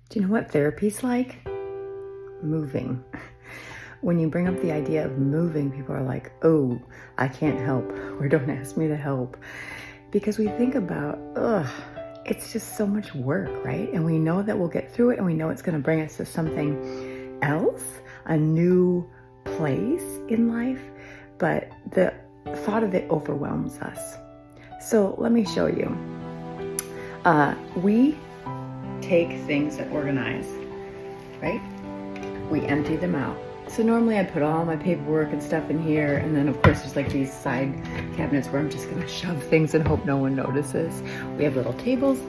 Do you know what therapy's like? Moving. When you bring up the idea of moving, people are like, oh, I can't help, or don't ask me to help. Because we think about, it's just so much work, right? And we know that we'll get through it, and we know it's going to bring us to something else, a new place in life. But the thought of it overwhelms us. So let me show you. We take things that organize, right? We empty them out. So normally I put all my paperwork and stuff in here, and then of course there's like these side cabinets where I'm just gonna shove things and hope no one notices. We have little tables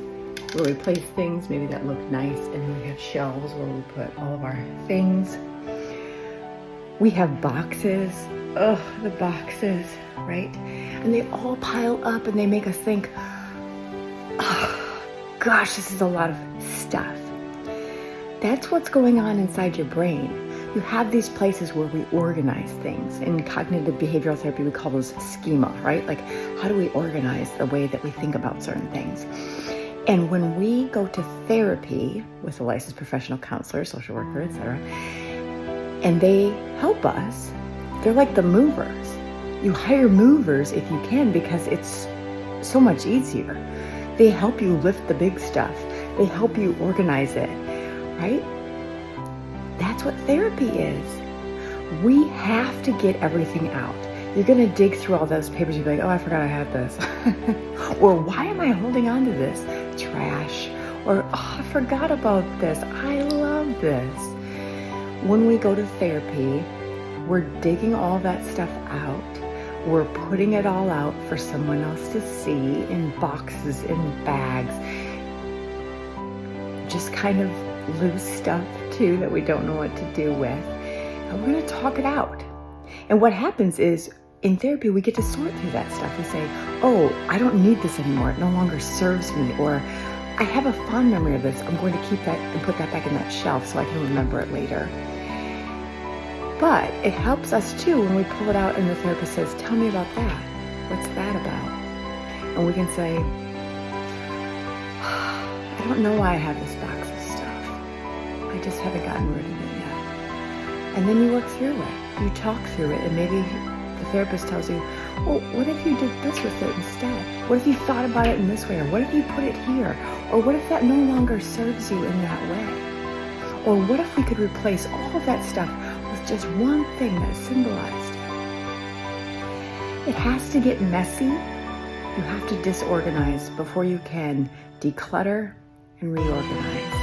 where we place things, maybe that look nice, and then we have shelves where we put all of our things. We have boxes, the boxes, right? And they all pile up and they make us think, gosh, this is a lot of stuff. That's what's going on inside your brain. You have these places where we organize things. In cognitive behavioral therapy, we call those schema, right? Like, how do we organize the way that we think about certain things? And when we go to therapy with a licensed professional counselor, social worker, etc., and they help us, they're like the movers. You hire movers if you can, because it's so much easier. They help you lift the big stuff. They help you organize it, right? That's what therapy is. We have to get everything out. You're going to dig through all those papers. You'll be like, oh, I forgot I had this. Or why am I holding on to this? Trash. Or, oh, I forgot about this. I love this. When we go to therapy, we're digging all that stuff out. We're putting it all out for someone else to see in boxes, in bags. Just kind of loose stuff too that we don't know what to do with. And we're going to talk it out. And what happens is in therapy, we get to sort through that stuff. We say, oh, I don't need this anymore. It no longer serves me. Or I have a fond memory of this. I'm going to keep that and put that back in that shelf so I can remember it later. But it helps us too when we pull it out and the therapist says, tell me about that. What's that about? And we can say, I don't know why I have this box of stuff. I just haven't gotten rid of it yet. And then you work through it. You talk through it, and maybe the therapist tells you, well, what if you did this with it instead? What if you thought about it in this way? Or what if you put it here? Or what if that no longer serves you in that way? Or what if we could replace all of that stuff with just one thing that symbolized it? It has to get messy. You have to disorganize before you can declutter and reorganize.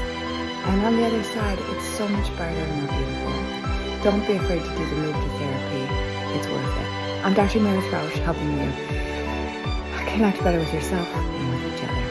And on the other side, it's so much brighter and more beautiful. Don't be afraid to do the move to therapy. It's worth it. I'm Dr. Meredith Rausch, helping you connect better with yourself and with each other.